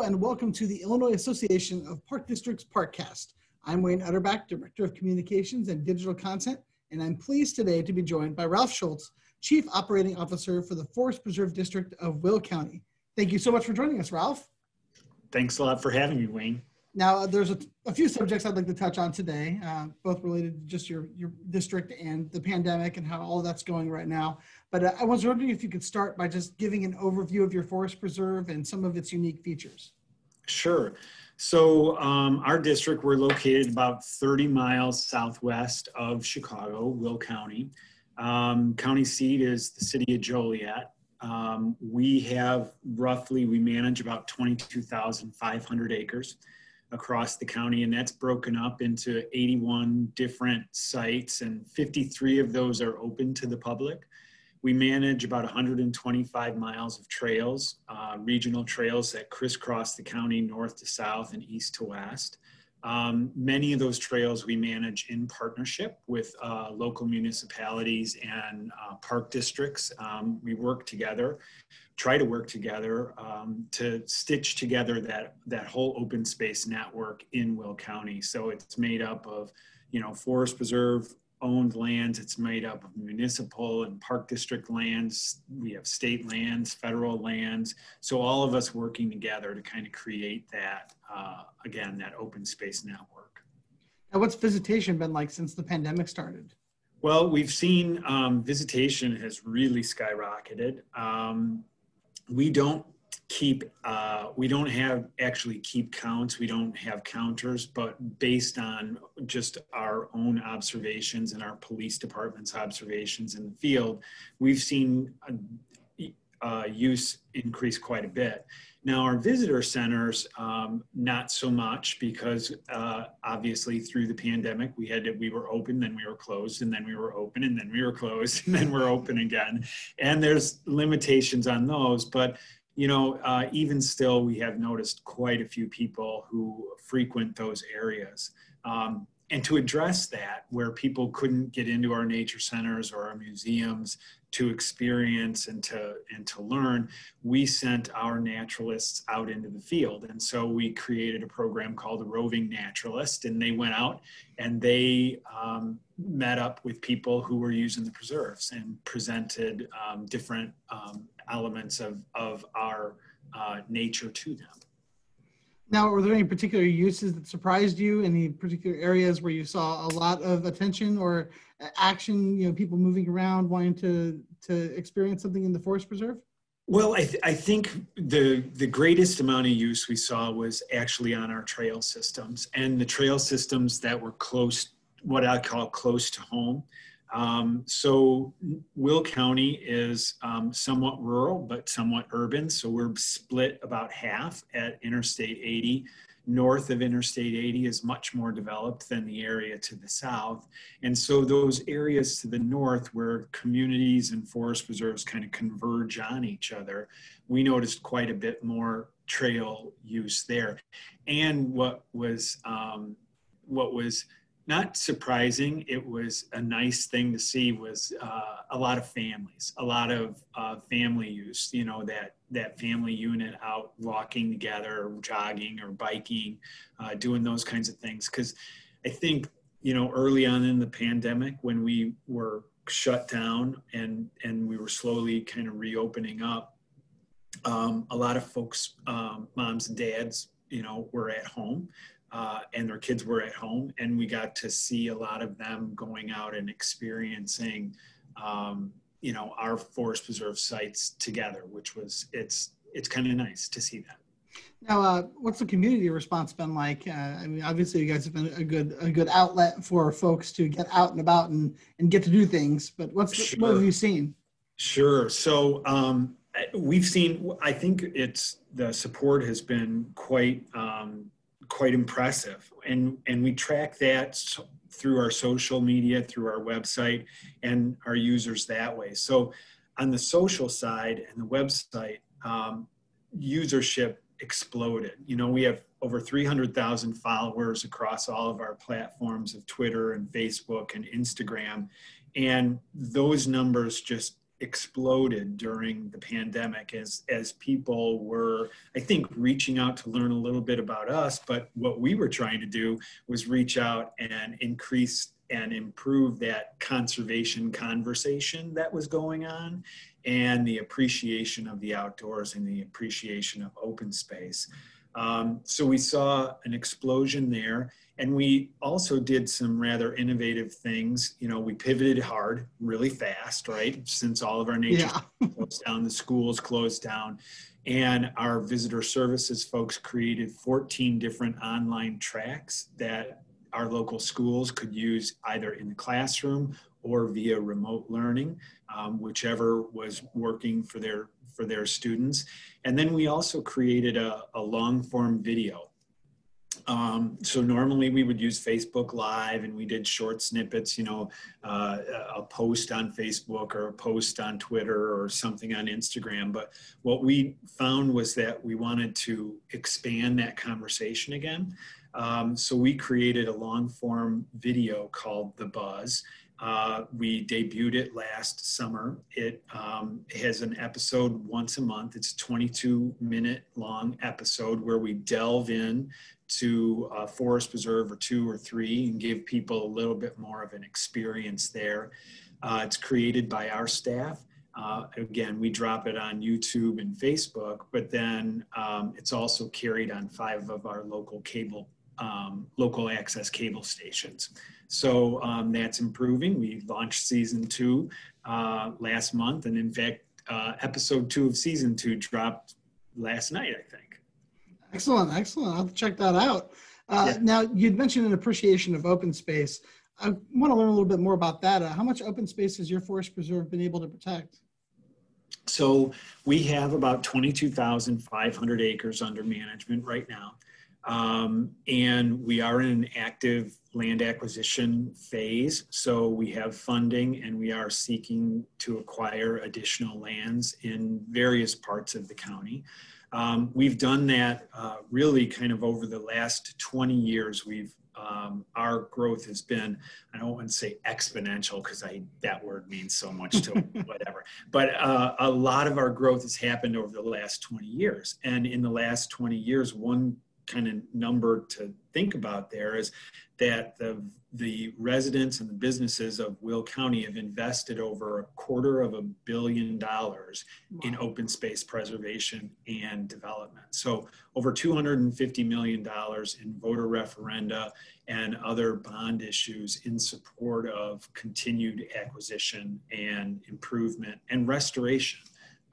and welcome to the Illinois Association of Park Districts Parkcast. I'm Wayne Utterback, Director of Communications and Digital Content, and I'm pleased today to be joined by Ralph Schultz, Chief Operating Officer for the Forest Preserve District of Will County. Thank you so much for joining us, Ralph. Thanks a lot for having me, Wayne. Now, there's a few subjects I'd like to touch on today, both related to just your district and the pandemic and how all that's going right now. But I was wondering if you could start by just giving an overview of your forest preserve and some of its unique features. Sure. So our district, we're located about 30 miles southwest of Chicago, Will County. County seat is the city of Joliet. We manage about 22,500 acres across the county, and that's broken up into 81 different sites, and 53 of those are open to the public. We manage about 125 miles of trails, regional trails that crisscross the county north to south and east to west. Many of those trails we manage in partnership with local municipalities and park districts. We try to work together to stitch together that whole open space network in Will County. So it's made up of, forest preserve owned lands. It's made up of municipal and park district lands. We have state lands, federal lands. So all of us working together to kind of create that, again, that open space network. Now, what's visitation been like since the pandemic started? Well, we've seen visitation has really skyrocketed. We don't keep counts. We don't have counters, but based on just our own observations and our police department's observations in the field, we've seen use increase quite a bit. Now, our visitor centers, not so much, because obviously through the pandemic, we were open, then we were closed, and then we were open, and then we were closed, and then we're open again. And there's limitations on those, but even still, we have noticed quite a few people who frequent those areas. And to address that, where people couldn't get into our nature centers or our museums to experience and to learn, we sent our naturalists out into the field. And so we created a program called the Roving Naturalist, and they went out and they met up with people who were using the preserves and presented different elements of our nature to them. Now, were there any particular uses that surprised you? Any particular areas where you saw a lot of attention or action, people moving around, wanting to experience something in the forest preserve? Well, I think the greatest amount of use we saw was actually on our trail systems, and the trail systems that were what I call close to home. So Will County is somewhat rural, but somewhat urban. So we're split about half at Interstate 80. North of Interstate 80 is much more developed than the area to the south. And so those areas to the north where communities and forest preserves kind of converge on each other, we noticed quite a bit more trail use there. And what was not surprising, it was a nice thing to see, was a lot of families, a lot of family use, that family unit out walking together, or jogging or biking, doing those kinds of things. Because I think, early on in the pandemic, when we were shut down and we were slowly kind of reopening up, a lot of folks, moms and dads, were at home. And their kids were at home, and we got to see a lot of them going out and experiencing, our forest preserve sites together, which was, it's kind of nice to see that. Now, what's the community response been like? Obviously you guys have been a good outlet for folks to get out and about and get to do things, but what have you seen? Sure. So, we've seen, I think the support has been quite impressive, and we track that through our social media, through our website, and our users that way. So on the social side and the website, usership exploded. We have over 300,000 followers across all of our platforms of Twitter and Facebook and Instagram, and those numbers just exploded during the pandemic as people were, I think, reaching out to learn a little bit about us. But what we were trying to do was reach out and increase and improve that conservation conversation that was going on, and the appreciation of the outdoors and the appreciation of open space. So we saw an explosion there. And we also did some rather innovative things. You know, we pivoted hard, really fast, right? Since all of our nature closed down, the schools closed down, and our visitor services folks created 14 different online tracks that our local schools could use either in the classroom or via remote learning, whichever was working for their students. And then we also created a long form video. So normally we would use Facebook Live, and we did short snippets, you know, a post on Facebook or a post on Twitter or something on Instagram. But what we found was that we wanted to expand that conversation again. So we created a long form video called The Buzz. We debuted it last summer. It has an episode once a month. It's a 22-minute long episode where we delve in to a forest preserve or two or three and give people a little bit more of an experience there. It's created by our staff. Again, we drop it on YouTube and Facebook, but then it's also carried on 5 of our local access cable stations. So that's improving. We launched season 2 last month. And in fact, episode 2 of season 2 dropped last night, I think. Excellent. I'll have to check that out. Now, you'd mentioned an appreciation of open space. I want to learn a little bit more about that. How much open space has your forest preserve been able to protect? So we have about 22,500 acres under management right now. And we are in an active land acquisition phase. So we have funding, and we are seeking to acquire additional lands in various parts of the county. We've done that really kind of over the last 20 years. Our growth has been, I don't want to say exponential because that word means so much to whatever, but a lot of our growth has happened over the last 20 years. And in the last 20 years, one kind of number to think about there is that the residents and the businesses of Will County have invested over $250 million in open space preservation and development. So over $250 million in voter referenda and other bond issues in support of continued acquisition and improvement and restoration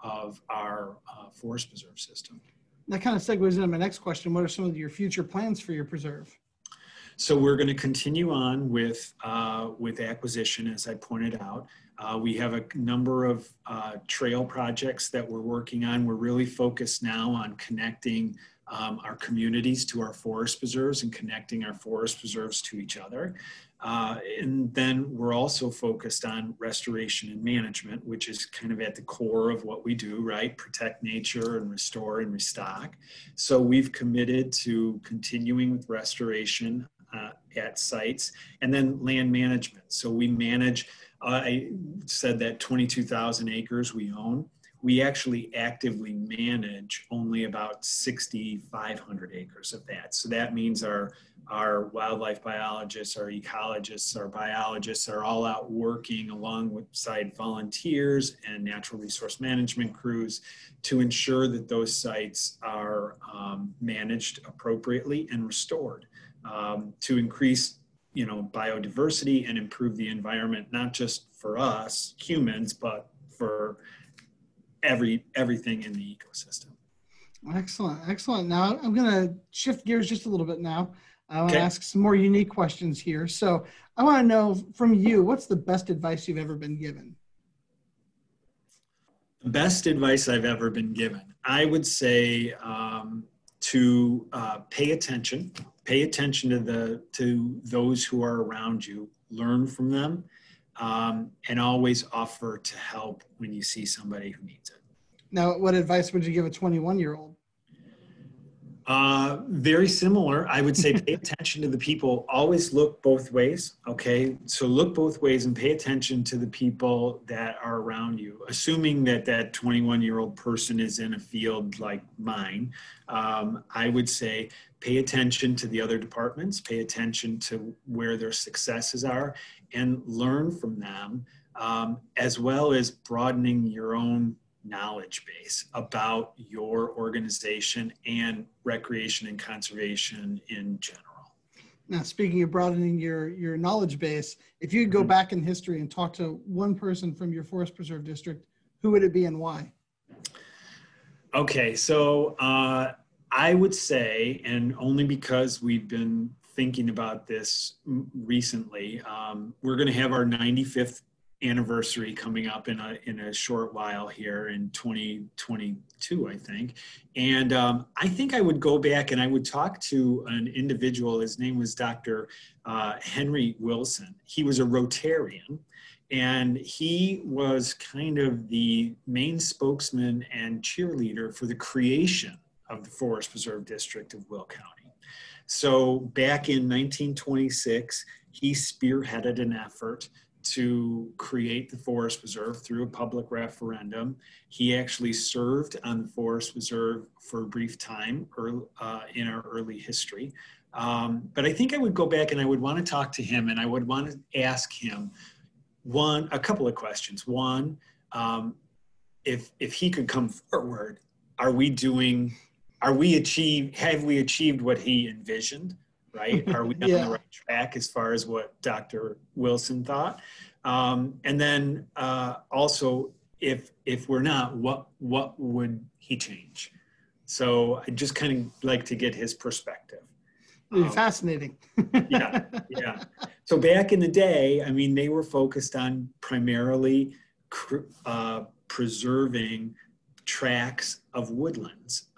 of our forest preserve system. That kind of segues into my next question. What are some of your future plans for your preserve? So we're going to continue on with acquisition, as I pointed out. We have a number of trail projects that we're working on. We're really focused now on connecting our communities to our forest preserves and connecting our forest preserves to each other. And then we're also focused on restoration and management, which is kind of at the core of what we do, right? Protect nature and restore and restock. So we've committed to continuing with restoration at sites, and then land management. So we manage, I said that 22,000 acres we own. We actually actively manage only about 6,500 acres of that. So that means our wildlife biologists, our ecologists, our biologists are all out working alongside volunteers and natural resource management crews to ensure that those sites are managed appropriately and restored to increase, biodiversity and improve the environment, not just for us humans, but for everything in the ecosystem. Excellent. Now I'm going to shift gears just a little bit now. I want to ask some more unique questions here. So I want to know from you, what's the best advice you've ever been given? The best advice I've ever been given, I would say to pay attention to those who are around you, learn from them, and always offer to help when you see somebody who needs it. Now, what advice would you give a 21-year-old? Very similar. I would say pay attention to the people. Always look both ways. Okay. So look both ways and pay attention to the people that are around you. Assuming that that 21-year-old person is in a field like mine, I would say pay attention to the other departments, pay attention to where their successes are, and learn from them, as well as broadening your own knowledge base about your organization and recreation and conservation in general. Now, speaking of broadening your knowledge base, if you could go back in history and talk to one person from your Forest Preserve District, who would it be and why? Okay, so I would say, and only because we've been thinking about this recently, we're going to have our 95th anniversary coming up in a short while here in 2022, I think. And I think I would go back and I would talk to an individual. His name was Dr. Henry Wilson. He was a Rotarian, and he was kind of the main spokesman and cheerleader for the creation of the Forest Preserve District of Will County. So back in 1926, he spearheaded an effort to create the Forest Preserve through a public referendum. He actually served on the Forest Preserve for a brief time in our early history. But I think I would go back and I would want to talk to him, and I would want to ask him a couple of questions. One, if he could come forward, have we achieved what he envisioned? Right? Are we on the right track as far as what Dr. Wilson thought? And then also, if we're not, what would he change? So I just kind of like to get his perspective. Fascinating. Yeah. So back in the day, I mean, they were focused on primarily preserving tracts of woodlands.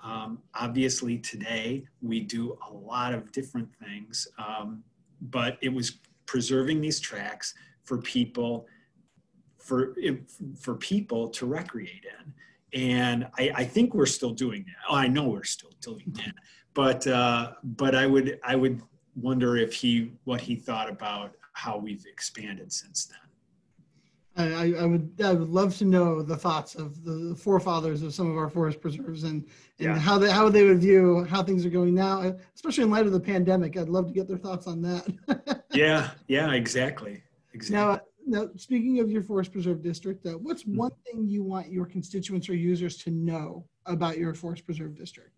Obviously today we do a lot of different things, but it was preserving these tracts for people to recreate in. And I think we're still doing that. Oh, I know we're still doing that, but I would wonder what he thought about how we've expanded since then. I would love to know the thoughts of the forefathers of some of our forest preserves and how they would view how things are going now, especially in light of the pandemic. I'd love to get their thoughts on that. Yeah, exactly. Now, speaking of your Forest Preserve District, what's one thing you want your constituents or users to know about your Forest Preserve District?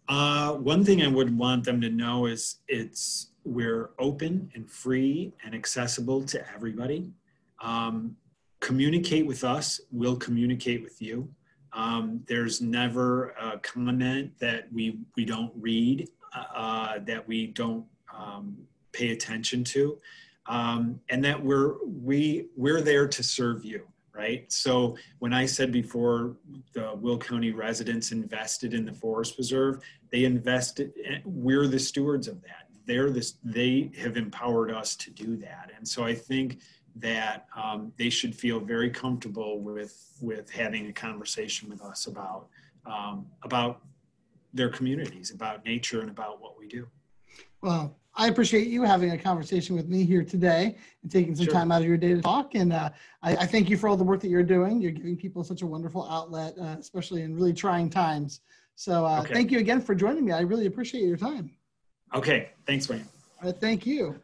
One thing I would want them to know is we're open and free and accessible to everybody. Communicate with us, we'll communicate with you. There's never a comment that we don't read, that we don't pay attention to, and that we're there to serve you, right? So when I said before the Will County residents invested in the Forest Preserve, we're the stewards of that. They have empowered us to do that. And so I think that they should feel very comfortable with having a conversation with us about their communities, about nature, and about what we do. Well, I appreciate you having a conversation with me here today and taking some time out of your day to talk. And I thank you for all the work that you're doing. You're giving people such a wonderful outlet, especially in really trying times. So thank you again for joining me. I really appreciate your time. Okay. Thanks, Wayne. Thank you.